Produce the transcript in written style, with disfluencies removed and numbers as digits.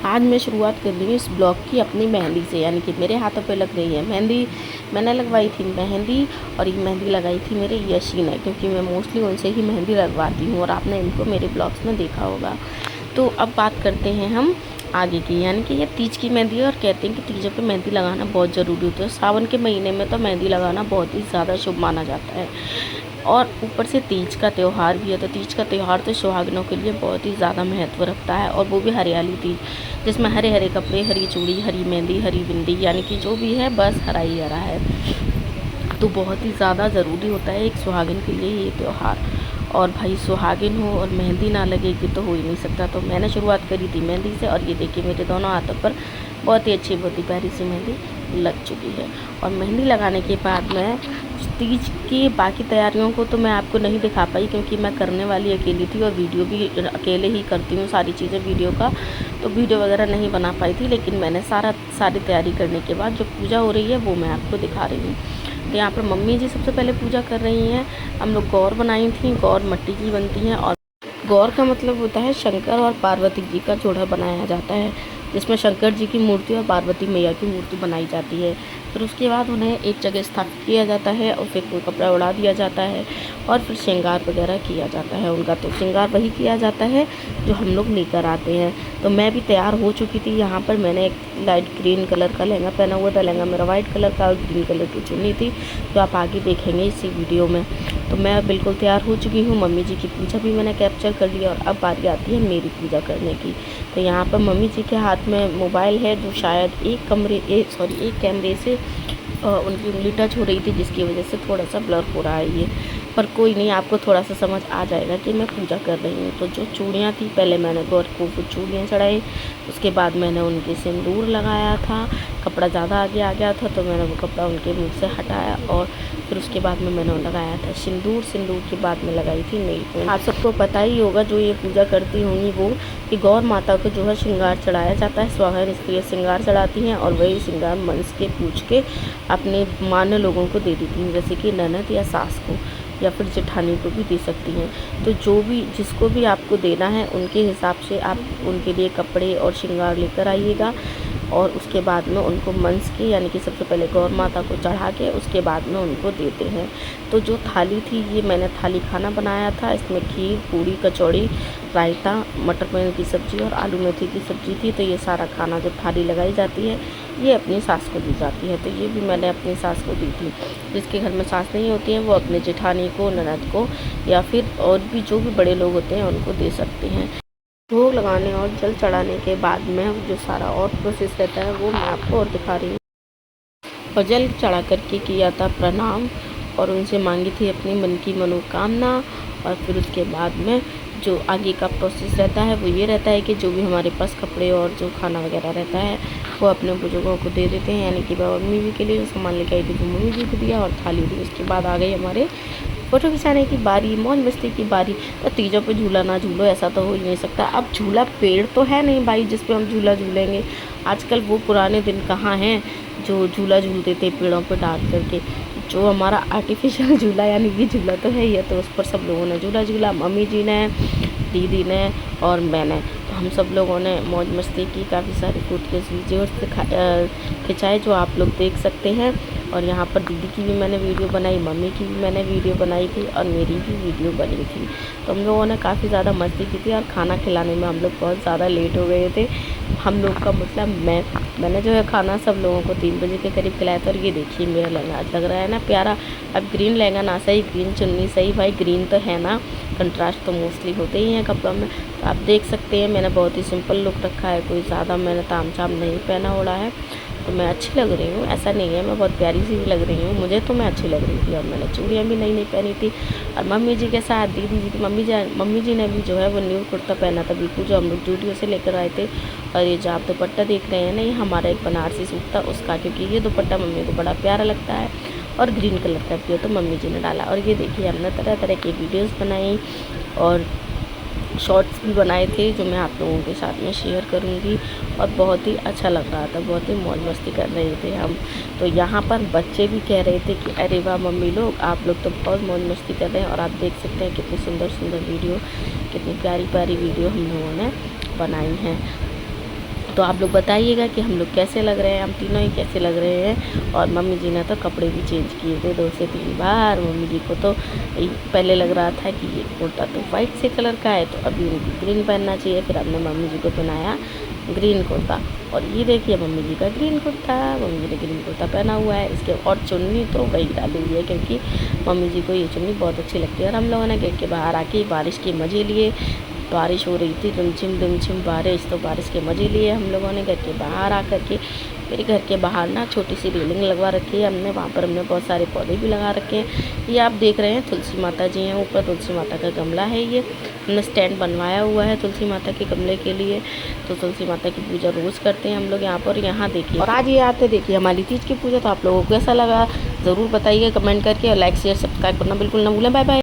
आज मैं शुरुआत कर रही हूँ इस ब्लॉग की अपनी मेहंदी से, यानी कि मेरे हाथों पे लग रही है मेहंदी। मैंने लगवाई थी मेहंदी और ये मेहंदी लगाई थी मेरे यशी ने, क्योंकि मैं मोस्टली उनसे ही मेहंदी लगवाती हूँ और आपने इनको मेरे ब्लॉग्स में देखा होगा। तो अब बात करते हैं हम आगे की, यानी कि ये तीज की मेहंदी है और कहते हैं कि तीजों पे मेहंदी लगाना बहुत ज़रूरी होता है। सावन के महीने में तो मेहंदी लगाना बहुत ही ज़्यादा शुभ माना जाता है और ऊपर से तीज का त्यौहार भी है। तो तीज का त्यौहार तो सुहागिनों के लिए बहुत ही ज़्यादा महत्व रखता है, और वो भी हरियाली तीज, जिसमें हरे हरे कपड़े, हरी चूड़ी, हरी मेहंदी, हरी बिंदी, यानी कि जो भी है बस हरा ही हरा है। तो बहुत ही ज़्यादा ज़रूरी होता है एक सुहागिन के लिए ये त्यौहार। और भाई सुहागिन हो और मेहंदी ना लगेगी तो हो ही नहीं सकता। तो मैंने शुरुआत करी थी मेहंदी से और ये देखिए मेरे दोनों हाथों पर बहुत ही अच्छी, बहुत ही प्यारी सी मेहंदी लग चुकी है। और मेहंदी लगाने के बाद मैं तीज की बाकी तैयारियों को तो मैं आपको नहीं दिखा पाई, क्योंकि मैं करने वाली अकेली थी और वीडियो भी अकेले ही करती हूँ सारी चीज़ें वीडियो का, तो वीडियो वगैरह नहीं बना पाई थी। लेकिन मैंने सारी तैयारी करने के बाद जो पूजा हो रही है वो मैं आपको दिखा रही हूँ। तो यहाँ पर मम्मी जी सबसे पहले पूजा कर रही हैं। हम लोग गौर बनाई थी, गौर मिट्टी की बनती हैं और गौर का मतलब होता है शंकर और पार्वती जी का जोड़ा बनाया जाता है, जिसमें शंकर जी की मूर्ति और पार्वती मैया की मूर्ति बनाई जाती है। फिर उसके बाद उन्हें एक जगह स्थापित किया जाता है और फिर कोई कपड़ा उड़ा दिया जाता है और फिर श्रृंगार वगैरह किया जाता है उनका। तो श्रृंगार वही किया जाता है जो हम लोग लेकर आते हैं। तो मैं भी तैयार हो चुकी थी। यहाँ पर मैंने एक लाइट ग्रीन कलर का लहंगा पहना हुआ था। लहंगा मेरा वाइट कलर का और ग्रीन कलर की चुन्नी थी, जो आप आगे देखेंगे इसी वीडियो में। तो मैं बिल्कुल तैयार हो चुकी हूँ। मम्मी जी की पूजा भी मैंने कैप्चर कर लिया और अब बारी आती है मेरी पूजा करने की। तो यहाँ पर मम्मी जी के हाथ में मोबाइल है, जो शायद एक कैमरे से उनकी उंगली टच हो रही थी, जिसकी वजह से थोड़ा सा ब्लर हो रहा है ये। पर कोई नहीं, आपको थोड़ा सा समझ आ जाएगा कि मैं पूजा कर रही हूँ। तो जो चूड़ियाँ थी, पहले मैंने गौर को वो चूड़ियाँ चढ़ाई, उसके बाद मैंने उनके सिंदूर लगाया था। कपड़ा ज़्यादा आगे आ गया था तो मैंने वो कपड़ा उनके मुँह से हटाया और फिर उसके बाद में मैंने लगाया था सिंदूर। सिंदूर के बाद में लगाई थी नेल पेंट। आप सबको पता ही होगा जो ये पूजा करती होंगी वो, कि गौर माता को जो है श्रृंगार चढ़ाया जाता है। सुहागिन स्त्रियाँ श्रृंगार चढ़ाती हैं और वही श्रृंगार मंस के पूछ के अपने मान्य लोगों को दे देती हैं, जैसे कि ननद या सास को या फिर जेठानी को भी दे सकती हैं। तो जो भी जिसको भी आपको देना है उनके हिसाब से आप उनके लिए कपड़े और श्रृंगार लेकर आइएगा। और उसके बाद में उनको मंस के, यानी कि सबसे पहले गौर माता को चढ़ा के उसके बाद में उनको देते हैं। तो जो थाली थी, ये मैंने थाली खाना बनाया था। इसमें खीर, पूड़ी, कचौड़ी, रायता, मटर पनीर की सब्ज़ी और आलू मेथी की सब्ज़ी थी। तो ये सारा खाना जो थाली लगाई जाती है ये अपनी सास को दी जाती है। तो ये भी मैंने अपनी सास को दी थी। जिसके घर में सास नहीं होती है वो अपने जेठानी को, ननद को या फिर और भी जो भी बड़े लोग होते हैं उनको दे सकते हैं। भोग लगाने और जल चढ़ाने के बाद में जो सारा और प्रोसेस रहता है वो मैं आपको और दिखा रही हूँ। और जल चढ़ा करके किया था प्रणाम और उनसे मांगी थी अपनी मन की मनोकामना। और फिर उसके बाद में जो आगे का प्रोसेस रहता है वो ये रहता है कि जो भी हमारे पास कपड़े और जो खाना वगैरह रहता है वो अपने बुजुर्गों को दे देते हैं। यानी कि मम्मी जी के लिए जो सामान लेके आई थी जो मम्मी जी को दिया और थाली दी। उसके बाद आ गई हमारे फ़ोटो खिंचाने की बारी, मौज मस्ती की बारी। तो तीजों पे झूला ना झूलो ऐसा तो हो ही नहीं सकता। अब झूला पेड़ तो है नहीं भाई जिस पे हम झूला झूलेंगे। आजकल वो पुराने दिन कहाँ हैं जो झूला झूलते थे पेड़ों पे डाल करके। जो हमारा आर्टिफिशियल झूला यानी कि झूला तो है ही है, तो उस पर सब लोगों ने झूला झूला। मम्मी जी ने, दीदी ने और मैंने, तो हम सब लोगों ने मौज मस्ती की। काफ़ी सारी फोटो वीडियो खिंचाए जो आप लोग देख सकते हैं। और यहाँ पर दीदी की भी मैंने वीडियो बनाई, मम्मी की भी मैंने वीडियो बनाई थी और मेरी भी वीडियो बनी थी। तो हम लोगों ने काफ़ी ज़्यादा मस्ती की थी और खाना खिलाने में हम लोग बहुत ज़्यादा लेट हो गए थे। हम लोग का मतलब मैंने जो है खाना सब लोगों को 3 बजे के करीब खिलाया था। और ये देखिए मेरा लहंगा लग रहा है ना प्यारा। अब ग्रीन लहंगा ना सही, ग्रीन चुन्नी सही भाई, ग्रीन तो है ना, कंट्रास्ट तो मोस्टली होते ही हैं कपड़ों में। तो आप देख सकते हैं मैंने बहुत ही सिंपल लुक रखा है, कोई ज़्यादा मैंने ताम झाम नहीं पहना ओढ़ा है। तो मैं अच्छी लग रही हूँ, ऐसा नहीं है, मैं बहुत प्यारी सी भी लग रही हूँ, मुझे तो मैं अच्छी लग रही थी। और मैंने चूड़ियाँ भी नई नई पहनी थी। और मम्मी जी के साथ दीदी जी की मम्मी जी ने भी जो है वो न्यू कुर्ता पहना था बिल्कुल, जो हम लोग जूडियो से लेकर आए थे। और ये जो आप दुपट्टा देख रहे हैं ना, ये हमारा एक बनारसी सूट था उसका, क्योंकि ये दुपट्टा मम्मी को बड़ा प्यारा लगता है और ग्रीन कलर का भी हो तो मम्मी जी ने डाला। और ये देखिए हमने तरह तरह की वीडियोज़ बनाई और शॉर्ट्स भी बनाए थे जो मैं आप लोगों के साथ में शेयर करूंगी। और बहुत ही अच्छा लग रहा था, बहुत ही मौज मस्ती कर रहे थे हम। तो यहाँ पर बच्चे भी कह रहे थे कि अरे वाह मम्मी लोग, आप लोग तो बहुत मौज मस्ती कर रहे हैं। और आप देख सकते हैं कितनी सुंदर सुंदर वीडियो, कितनी प्यारी प्यारी वीडियो हम लोगों ने बनाई हैं। तो आप लोग बताइएगा कि हम लोग कैसे लग रहे हैं, हम तीनों ही कैसे लग रहे हैं। और मम्मी जी ने तो कपड़े भी चेंज किए थे 2 से 3 बार। मम्मी जी को तो पहले लग रहा था कि ये कुर्ता तो वाइट से कलर का है, तो अभी उनको ग्रीन पहनना चाहिए। फिर हमने मम्मी जी को पहनाया ग्रीन कुर्ता। और ये देखिए मम्मी जी का ग्रीन कुर्ता, मम्मी जी ने ग्रीन कुर्ता पहना हुआ है। इसके और चुन्नी तो वही डाली हुई है, क्योंकि मम्मी जी को ये चुन्नी बहुत अच्छी लगती है। और हम लोगों ने गेट के बाहर आके बारिश के मज़े लिए। बारिश हो रही थी, रिमझिम बारिश, तो बारिश के मज़े लिए हम लोगों ने घर के बाहर आकर के। मेरे घर के बाहर ना छोटी सी रेलिंग लगवा रखी है हमने, वहाँ पर हमने बहुत सारे पौधे भी लगा रखे हैं। ये आप देख रहे हैं तुलसी माता जी हैं ऊपर, तुलसी माता का गमला है ये। हमने स्टैंड बनवाया हुआ है तुलसी माता के गमले के लिए। तो तुलसी माता की पूजा रोज़ करते हैं हम लोग यहाँ पर। यहाँ देखिए, और आज ये आते देखिए हमारी तीज की पूजा। तो आप लोगों को कैसा लगा ज़रूर बताइए कमेंट करके, और लाइक शेयर सब्सक्राइब करना बिल्कुल ना भूलें। Bye bye.